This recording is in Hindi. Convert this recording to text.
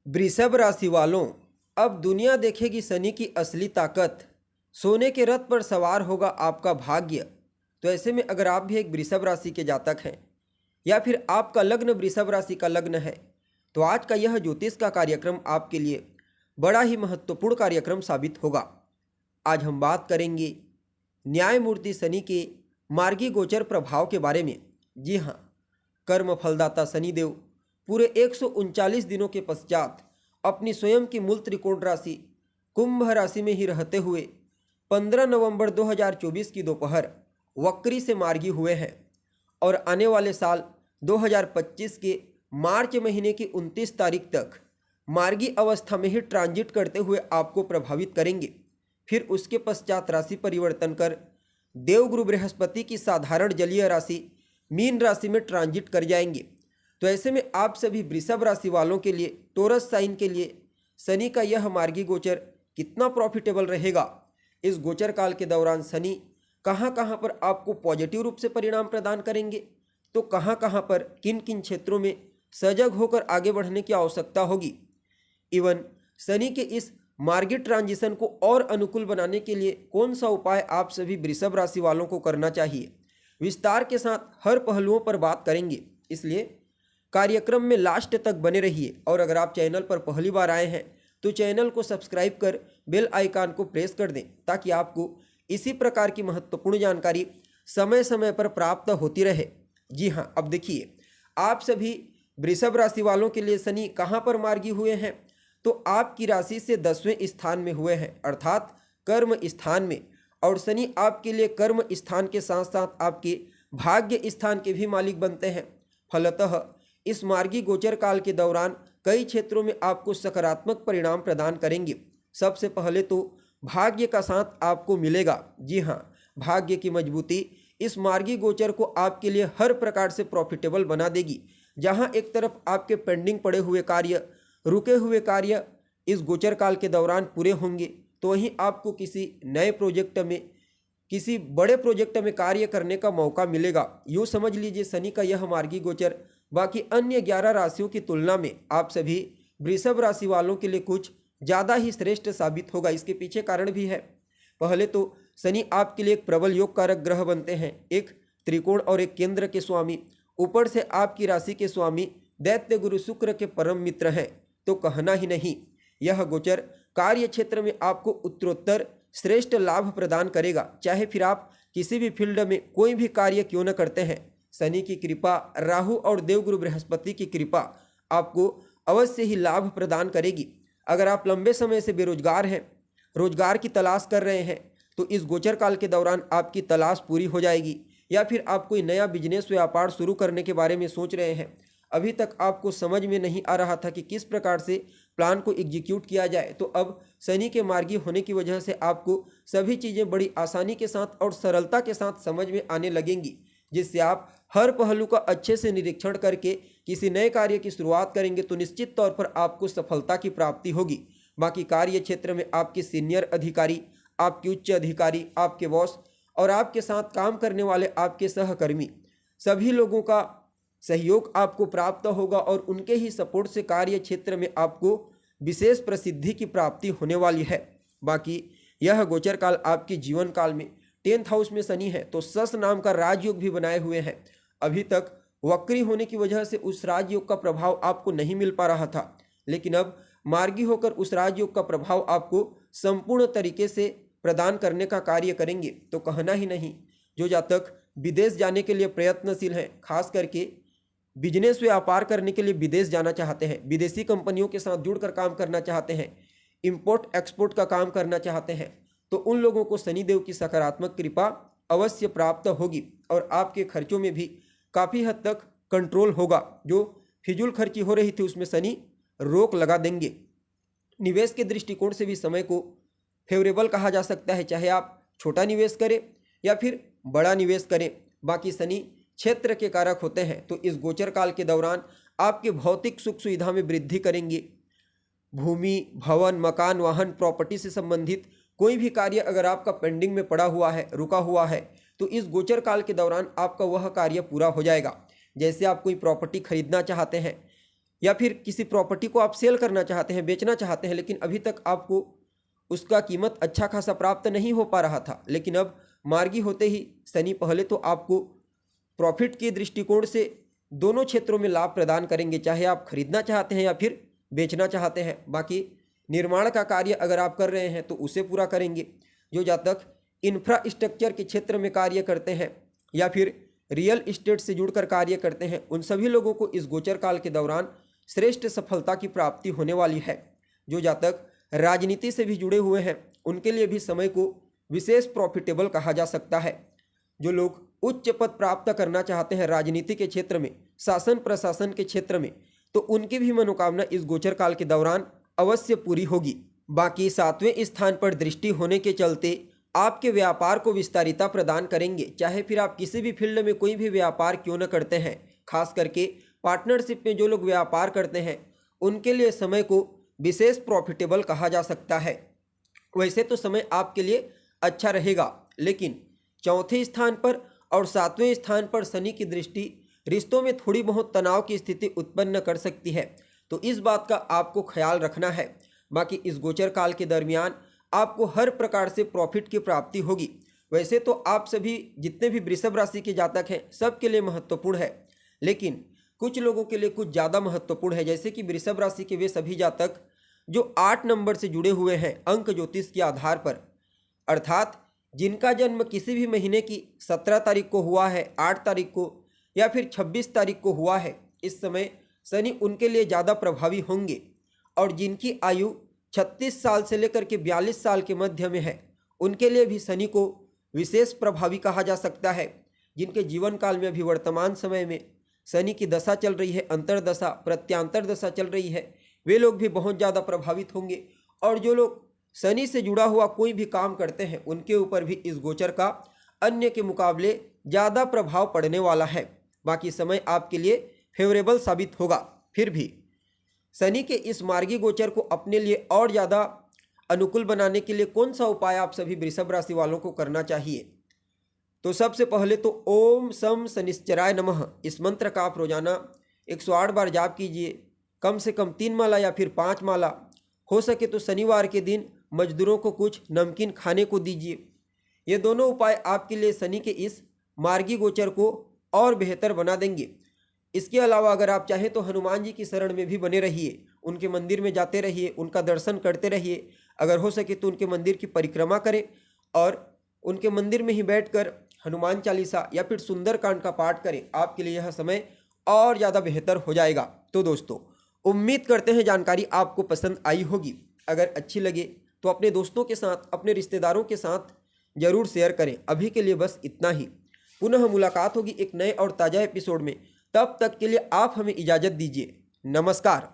वृषभ राशि वालों, अब दुनिया देखेगी शनि की असली ताकत। सोने के रथ पर सवार होगा आपका भाग्य। तो ऐसे में अगर आप भी एक वृषभ राशि के जातक हैं या फिर आपका लग्न वृषभ राशि का लग्न है, तो आज का यह ज्योतिष का कार्यक्रम आपके लिए बड़ा ही महत्वपूर्ण कार्यक्रम साबित होगा। आज हम बात करेंगे न्यायमूर्ति शनि के मार्गी गोचर प्रभाव के बारे में। जी हाँ, कर्म फलदाता शनिदेव पूरे 139 दिनों के पश्चात अपनी स्वयं की मूल त्रिकोण राशि कुंभ राशि में ही रहते हुए 15 नवंबर 2024 की दोपहर वक्री से मार्गी हुए हैं और आने वाले साल 2025 के मार्च महीने की 29 तारीख तक मार्गी अवस्था में ही ट्रांजिट करते हुए आपको प्रभावित करेंगे। फिर उसके पश्चात राशि परिवर्तन कर देवगुरु बृहस्पति की साधारण जलीय राशि मीन राशि में ट्रांजिट कर जाएंगे। तो ऐसे में आप सभी वृषभ राशि वालों के लिए, टोरस साइन के लिए शनि का यह मार्गी गोचर कितना प्रॉफिटेबल रहेगा, इस गोचर काल के दौरान शनि कहाँ कहाँ पर आपको पॉजिटिव रूप से परिणाम प्रदान करेंगे, तो कहाँ कहाँ पर किन किन क्षेत्रों में सजग होकर आगे बढ़ने की आवश्यकता होगी। इवन शनि के इस मार्गी ट्रांजिशन को और अनुकूल बनाने के लिए कौन सा उपाय आप सभी वृषभ राशि वालों को करना चाहिए, विस्तार के साथ हर पहलुओं पर बात करेंगे। इसलिए कार्यक्रम में लास्ट तक बने रहिए और अगर आप चैनल पर पहली बार आए हैं तो चैनल को सब्सक्राइब कर बेल आइकन को प्रेस कर दें ताकि आपको इसी प्रकार की महत्वपूर्ण जानकारी समय समय पर प्राप्त होती रहे। जी हाँ, अब देखिए, आप सभी वृषभ राशि वालों के लिए शनि कहाँ पर मार्गी हुए हैं, तो आपकी राशि से 10वें स्थान में हुए हैं, अर्थात कर्म स्थान में। और शनि आपके लिए कर्म स्थान के साथ साथ आपके भाग्य स्थान के भी मालिक बनते हैं। फलतः इस मार्गी गोचर काल के दौरान कई क्षेत्रों में आपको सकारात्मक परिणाम प्रदान करेंगे। सबसे पहले तो भाग्य का साथ आपको मिलेगा। जी हाँ, भाग्य की मजबूती इस मार्गी गोचर को आपके लिए हर प्रकार से प्रॉफिटेबल बना देगी। जहां एक तरफ आपके पेंडिंग पड़े हुए कार्य, रुके हुए कार्य इस गोचर काल के दौरान पूरे होंगे, तो वहीं आपको किसी नए प्रोजेक्ट में, किसी बड़े प्रोजेक्ट में कार्य करने का मौका मिलेगा। यूँ समझ लीजिए शनि का यह मार्गी गोचर बाकी अन्य 11 राशियों की तुलना में आप सभी वृषभ राशि वालों के लिए कुछ ज़्यादा ही श्रेष्ठ साबित होगा। इसके पीछे कारण भी है। पहले तो शनि आपके लिए एक प्रबल योग कारक ग्रह बनते हैं, एक त्रिकोण और एक केंद्र के स्वामी। ऊपर से आपकी राशि के स्वामी दैत्य गुरु शुक्र के परम मित्र हैं, तो कहना ही नहीं, यह गोचर कार्य क्षेत्र में आपको उत्तरोत्तर श्रेष्ठ लाभ प्रदान करेगा। चाहे फिर आप किसी भी फील्ड में कोई भी कार्य क्यों न करते हैं, शनि की कृपा, राहु और देवगुरु बृहस्पति की कृपा आपको अवश्य ही लाभ प्रदान करेगी। अगर आप लंबे समय से बेरोजगार हैं, रोजगार की तलाश कर रहे हैं, तो इस गोचर काल के दौरान आपकी तलाश पूरी हो जाएगी। या फिर आप कोई नया बिजनेस व्यापार शुरू करने के बारे में सोच रहे हैं, अभी तक आपको समझ में नहीं आ रहा था कि किस प्रकार से प्लान को एग्जीक्यूट किया जाए, तो अब शनि के मार्गी होने की वजह से आपको सभी चीज़ें बड़ी आसानी के साथ और सरलता के साथ समझ में आने लगेंगी, जिससे आप हर पहलू का अच्छे से निरीक्षण करके किसी नए कार्य की शुरुआत करेंगे तो निश्चित तौर पर आपको सफलता की प्राप्ति होगी। बाकी कार्य क्षेत्र में आपके सीनियर अधिकारी, आपके उच्च अधिकारी, आपके बॉस और आपके साथ काम करने वाले आपके सहकर्मी, सभी लोगों का सहयोग आपको प्राप्त होगा और उनके ही सपोर्ट से कार्य क्षेत्र में आपको विशेष प्रसिद्धि की प्राप्ति होने वाली है। बाकी यह गोचर काल आपके जीवन काल में 10th हाउस में शनि है, तो सस नाम का राजयोग भी बनाए हुए हैं। अभी तक वक्री होने की वजह से उस राजयोग का प्रभाव आपको नहीं मिल पा रहा था, लेकिन अब मार्गी होकर उस राजयोग का प्रभाव आपको संपूर्ण तरीके से प्रदान करने का कार्य करेंगे। तो कहना ही नहीं, जो जातक विदेश जाने के लिए प्रयत्नशील हैं, खास करके बिजनेस व्यापार करने के लिए विदेश जाना चाहते हैं, विदेशी कंपनियों के साथ जुड़कर काम करना चाहते हैं, इंपोर्ट एक्सपोर्ट का काम करना चाहते हैं, तो उन लोगों को शनिदेव की सकारात्मक कृपा अवश्य प्राप्त होगी और आपके खर्चों में भी काफ़ी हद तक कंट्रोल होगा। जो फिजूल खर्ची हो रही थी उसमें शनि रोक लगा देंगे। निवेश के दृष्टिकोण से भी समय को फेवरेबल कहा जा सकता है, चाहे आप छोटा निवेश करें या फिर बड़ा निवेश करें। बाकी शनि क्षेत्र के कारक होते हैं, तो इस गोचर काल के दौरान आपके भौतिक सुख सुविधा में वृद्धि करेंगे। भूमि, भवन, मकान, वाहन, प्रॉपर्टी से संबंधित कोई भी कार्य अगर आपका पेंडिंग में पड़ा हुआ है, रुका हुआ है, तो इस गोचर काल के दौरान आपका वह कार्य पूरा हो जाएगा। जैसे आप कोई प्रॉपर्टी खरीदना चाहते हैं या फिर किसी प्रॉपर्टी को आप सेल करना चाहते हैं, बेचना चाहते हैं, लेकिन अभी तक आपको उसका कीमत अच्छा खासा प्राप्त नहीं हो पा रहा था, लेकिन अब मार्गी होते ही शनि पहले तो आपको प्रॉफिट के दृष्टिकोण से दोनों क्षेत्रों में लाभ प्रदान करेंगे, चाहे आप खरीदना चाहते हैं या फिर बेचना चाहते हैं। बाकी निर्माण का कार्य अगर आप कर रहे हैं तो उसे पूरा करेंगे। जो जातक इंफ्रास्ट्रक्चर के क्षेत्र में कार्य करते हैं या फिर रियल इस्टेट से जुड़कर कार्य करते हैं, उन सभी लोगों को इस गोचर काल के दौरान श्रेष्ठ सफलता की प्राप्ति होने वाली है। जो जातक राजनीति से भी जुड़े हुए हैं उनके लिए भी समय को विशेष प्रॉफिटेबल कहा जा सकता है। जो लोग उच्च पद प्राप्त करना चाहते हैं राजनीति के क्षेत्र में, शासन प्रशासन के क्षेत्र में, तो उनकी भी मनोकामना इस गोचर काल के दौरान अवश्य पूरी होगी। बाकी 7वें स्थान पर दृष्टि होने के चलते आपके व्यापार को विस्तारिता प्रदान करेंगे, चाहे फिर आप किसी भी फील्ड में कोई भी व्यापार क्यों न करते हैं। खास करके पार्टनरशिप में जो लोग व्यापार करते हैं उनके लिए समय को विशेष प्रॉफिटेबल कहा जा सकता है। वैसे तो समय आपके लिए अच्छा रहेगा, लेकिन चौथे स्थान पर और 7वें स्थान पर शनि की दृष्टि रिश्तों में थोड़ी बहुत तनाव की स्थिति उत्पन्न कर सकती है, तो इस बात का आपको ख्याल रखना है। बाकी इस गोचर काल के दरमियान आपको हर प्रकार से प्रॉफिट की प्राप्ति होगी। वैसे तो आप सभी जितने भी वृषभ राशि के जातक हैं सबके लिए महत्वपूर्ण है, लेकिन कुछ लोगों के लिए कुछ ज़्यादा महत्वपूर्ण है। जैसे कि वृषभ राशि के वे सभी जातक जो 8 नंबर से जुड़े हुए हैं अंक ज्योतिष के आधार पर, अर्थात जिनका जन्म किसी भी महीने की 17 तारीख को हुआ है, 8 तारीख को या फिर 26 तारीख को हुआ है, इस समय शनि उनके लिए ज़्यादा प्रभावी होंगे। और जिनकी आयु 36 साल से लेकर के 42 साल के मध्य में है उनके लिए भी शनि को विशेष प्रभावी कहा जा सकता है। जिनके जीवन काल में अभी वर्तमान समय में शनि की दशा चल रही है, अंतरदशा प्रत्यांतर दशा चल रही है, वे लोग भी बहुत ज़्यादा प्रभावित होंगे। और जो लोग शनि से जुड़ा हुआ कोई भी काम करते हैं उनके ऊपर भी इस गोचर का अन्य के मुकाबले ज़्यादा प्रभाव पड़ने वाला है। बाकी समय आपके लिए फेवरेबल साबित होगा। फिर भी शनि के इस मार्गी गोचर को अपने लिए और ज़्यादा अनुकूल बनाने के लिए कौन सा उपाय आप सभी वृषभ राशि वालों को करना चाहिए? तो सबसे पहले तो ओम सम शनिश्चराय नमः इस मंत्र का आप रोजाना 108 बार जाप कीजिए, कम से कम 3 माला या फिर 5 माला। हो सके तो शनिवार के दिन मजदूरों को कुछ नमकीन खाने को दीजिए। ये दोनों उपाय आपके लिए शनि के इस मार्गी गोचर को और बेहतर बना देंगे। इसके अलावा अगर आप चाहें तो हनुमान जी की शरण में भी बने रहिए, उनके मंदिर में जाते रहिए, उनका दर्शन करते रहिए। अगर हो सके तो उनके मंदिर की परिक्रमा करें और उनके मंदिर में ही बैठकर हनुमान चालीसा या फिर सुंदरकांड का पाठ करें। आपके लिए यह समय और ज़्यादा बेहतर हो जाएगा। तो दोस्तों, उम्मीद करते हैं जानकारी आपको पसंद आई होगी। अगर अच्छी लगे तो अपने दोस्तों के साथ, अपने रिश्तेदारों के साथ ज़रूर शेयर करें। अभी के लिए बस इतना ही। पुनः मुलाकात होगी एक नए और ताज़ा एपिसोड में। तब तक के लिए आप हमें इजाज़त दीजिए। नमस्कार।